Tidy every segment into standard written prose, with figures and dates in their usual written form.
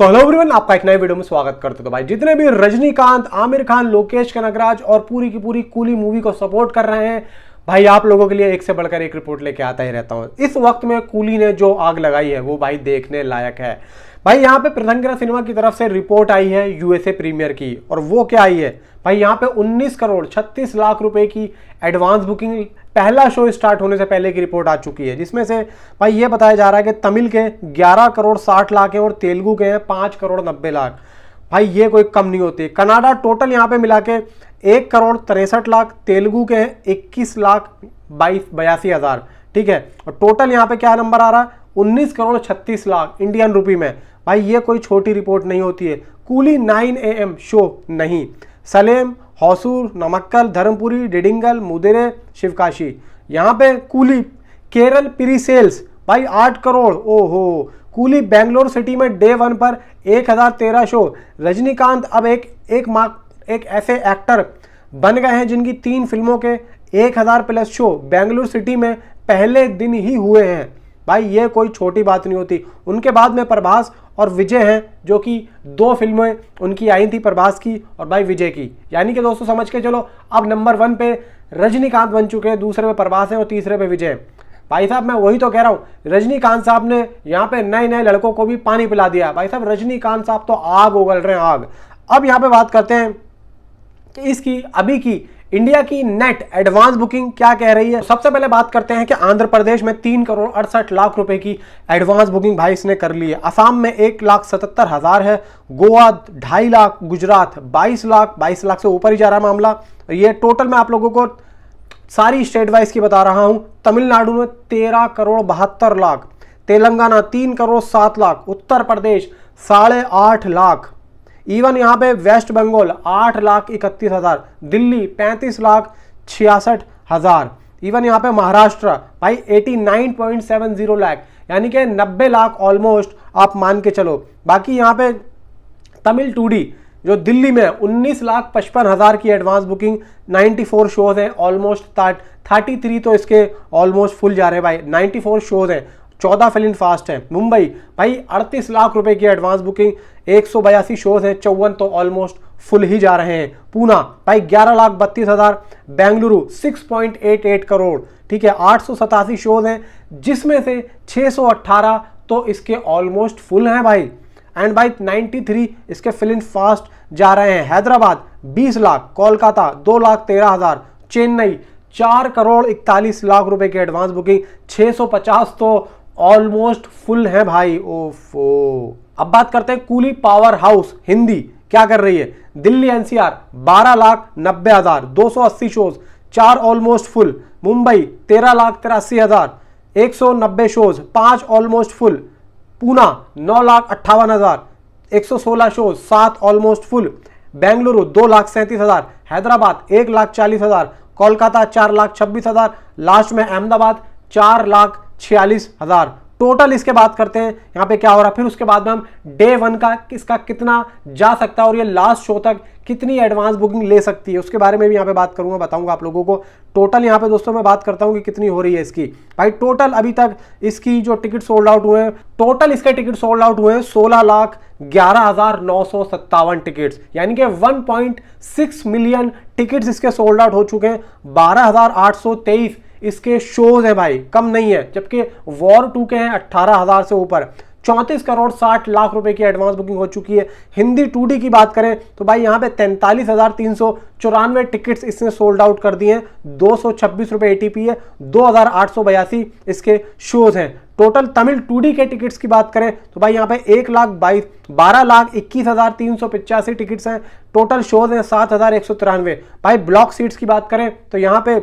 तो hello everyone, आपका एक नए वीडियो में स्वागत करते। तो भाई जितने भी रजनीकांत, आमिर खान, लोकेश कनगराज और पूरी की पूरी कूली मूवी को सपोर्ट कर रहे हैं, भाई आप लोगों के लिए एक से बढ़कर एक रिपोर्ट लेके आता ही रहता हूं। इस वक्त में कूली ने जो आग लगाई है वो भाई देखने लायक है। भाई यहाँ पे प्रथंगरा सिनेमा की तरफ से रिपोर्ट आई है यूएसए प्रीमियर की, और वो क्या आई है भाई, यहाँ पे 19 करोड़ 36 लाख रुपए की एडवांस बुकिंग पहला शो स्टार्ट होने से पहले की रिपोर्ट आ चुकी है, जिसमें से भाई ये बताया जा रहा है कि तमिल के 11 करोड़ 60 लाख हैं और तेलुगु के हैं 5 करोड़ 90 लाख। भाई ये कोई कम नहीं होती। कनाडा टोटल यहाँ पे मिला के 1 करोड़ 63 लाख, तेलुगु के हैं 21 लाख 82 हज़ार, ठीक है। और टोटल यहाँ पे क्या नंबर आ रहा है, 19 करोड़ 36 लाख इंडियन रुपी में। भाई ये कोई छोटी रिपोर्ट नहीं होती है। कूली 9 AM शो नहीं, सलेम, हौसूर, नमक्कल, धर्मपुरी, डिडिंगल, मुदेरे, शिवकाशी। यहाँ पे कूली केरल प्री सेल्स भाई 8 करोड़। ओहो, कूली बेंगलोर सिटी में डे 1 पर 1013 शो। रजनीकांत अब एक ऐसे एक्टर बन गए हैं जिनकी 3 फिल्मों के 1000 प्लस शो बेंगलुरु सिटी में पहले दिन ही हुए हैं। भाई ये कोई छोटी बात नहीं होती। उनके बाद में प्रभास और विजय हैं, जो कि 2 फिल्में उनकी आई थी, प्रभास की और भाई विजय की। यानी कि दोस्तों समझ के चलो, अब नंबर 1 पे रजनीकांत बन चुके हैं, दूसरे पे प्रभास हैं और तीसरे पे विजय। भाई साहब मैं वही तो कह रहा हूँ, रजनीकांत साहब ने यहाँ पे नए नए लड़कों को भी पानी पिला दिया। भाई साहब रजनीकांत साहब तो आग उगल रहे हैं, आग। अब यहाँ पे बात करते हैं कि इसकी अभी की इंडिया की नेट एडवांस बुकिंग क्या कह रही है। सबसे पहले बात करते हैं कि आंध्र प्रदेश में 3 करोड़ 68 लाख रुपए की एडवांस बुकिंग भाई इसने कर ली है। असम में 1,77,000 है, गोवा 2.5 लाख, गुजरात 22 लाख से ऊपर ही जा रहा है मामला। ये टोटल मैं आप लोगों को सारी स्टेट वाइज की बता रहा हूं। तमिलनाडु में 13 करोड़ 72 लाख, तेलंगाना 3 करोड़ 7 लाख, उत्तर प्रदेश 8.5 लाख, इवन यहाँ पे वेस्ट बंगाल 8,31,000, दिल्ली 35,66,000, इवन यहाँ पे महाराष्ट्र भाई 89.70 लाख, यानी कि 90 लाख ऑलमोस्ट आप मान के चलो। बाकी यहाँ पे तमिल 2D जो दिल्ली में 19,55,000 की एडवांस बुकिंग, 94 शोज हैं, ऑलमोस्ट 33 तो इसके ऑलमोस्ट फुल जा रहे हैं भाई। 94 शोज हैं, 14 फिल्म फास्ट है। मुंबई भाई 38 लाख रुपए की एडवांस बुकिंग, 182 शोज हैं, 54 तो ऑलमोस्ट फुल ही जा रहे हैं। पूना भाई 11,32,000, बेंगलुरु 6.88 करोड़, ठीक है, 887 शोज हैं, जिसमें से 618 तो इसके ऑलमोस्ट फुल हैं भाई। एंड भाई 93 इसके फिल्म फास्ट जा रहे हैं। हैदराबाद 20 लाख, कोलकाता 2,13,000, चेन्नई 4 करोड़ 41 लाख रुपए की एडवांस बुकिंग, 650 तो ऑलमोस्ट फुल है भाई। ओफो। अब बात करते हैं कूली पावर हाउस हिंदी क्या कर रही है। Delhi NCR 12,90,000, 280 shows, 4 almost full. Mumbai 13,83,000, 190 shows, 5 almost full. Poona 9,58,000, 116 shows, 7 almost full. Bengaluru 2,37,000, Hyderabad 1,40,000, Kolkata 4,26,000, last में अहमदाबाद 4,46,000। टोटल इसके बात करते हैं यहाँ पे क्या हो रहा है, फिर उसके बाद में हम डे 1 का इसका कितना जा सकता है और ये लास्ट शो तक कितनी एडवांस बुकिंग ले सकती है, उसके बारे में भी यहाँ पे बात करूंगा, बताऊंगा आप लोगों को। टोटल यहाँ पे दोस्तों मैं बात करता हूँ कि कितनी हो रही है इसकी। भाई टोटल अभी तक इसकी जो टिकट सोल्ड आउट हुए हैं, टोटल इसके टिकट सोल्ड आउट हुए हैं 16,11,957 टिकट्स, यानी कि 1.6 मिलियन टिकट्स इसके सोल्ड आउट हो चुके हैं। 12,823 इसके शोज हैं भाई, कम नहीं है। जबकि वॉर 2 के हैं 18,000 से ऊपर। 34 करोड़ 60 लाख रुपए की एडवांस बुकिंग हो चुकी है। हिंदी 2D की बात करें तो भाई यहाँ पे 43,394 टिकट्स इसने सोल्ड आउट कर दिए हैं। 226 रुपए ATP है, 2,882 इसके शोज हैं। टोटल तमिल 2D के टिकट्स की बात करें तो भाई यहाँ पे 12,21,385 टिकट्स हैं। टोटल शोज हैं 7,193। भाई ब्लॉक सीट्स की बात करें तो यहाँ पे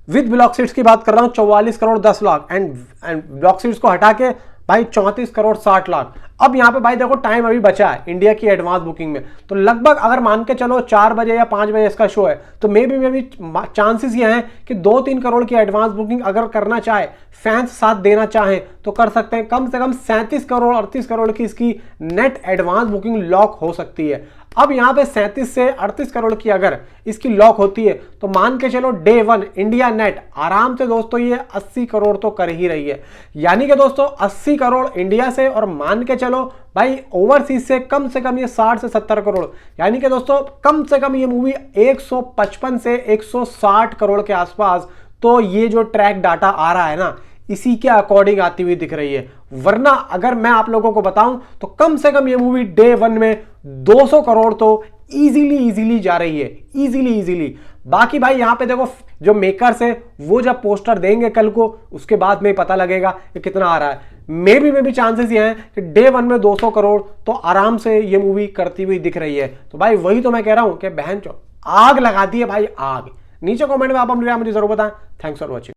विद ब्लॉक सीट्स की बात कर रहा हूं 44 crore 10 lakh, and block seats को हटा के भाई 34 करोड़ 60 लाख। अब यहाँ पे भाई देखो टाइम अभी बचा है इंडिया की एडवांस बुकिंग में, तो लगभग अगर मान के चलो 4 बजे या 5 बजे इसका शो है, तो मे भी चांसेस ये हैं कि 2-3 करोड़ की एडवांस बुकिंग अगर करना चाहे, फैंस साथ देना चाहें तो कर सकते हैं। कम से कम 37 करोड़ 38 करोड़ की इसकी नेट एडवांस बुकिंग लॉक हो सकती है। अब यहाँ पे 37 से 38 करोड़ की अगर इसकी लॉक होती है तो मान के चलो डे वन इंडिया नेट आराम से दोस्तों ये 80 करोड़ तो कर ही रही है। यानी कि दोस्तों 80 करोड़ इंडिया से और मान के चलो भाई ओवरसीज से कम ये 60 से 70 करोड़, यानी कि दोस्तों कम से कम ये मूवी 155 से 160 करोड़ के आसपास, तो ये जो ट्रैक डाटा आ रहा है ना इसी के अकॉर्डिंग आती हुई दिख रही है। वरना अगर मैं आप लोगों को बताऊं तो कम से कम ये मूवी डे वन में 200 करोड़ तो इजीली जा रही है, इजीली। बाकी भाई यहां पे देखो जो मेकर्स है वो जब पोस्टर देंगे कल को उसके बाद में पता लगेगा कि कितना आ रहा है। मे भी चांसेस ये हैं कि डे वन में 200 करोड़ तो आराम से ये मूवी करती हुई दिख रही है। तो भाई वही तो मैं कह रहा हूं कि बहन चो आग लगाती है भाई आग। नीचे कमेंट में आप अपनी राय मुझे जरूर बताएं। Thanks for watching.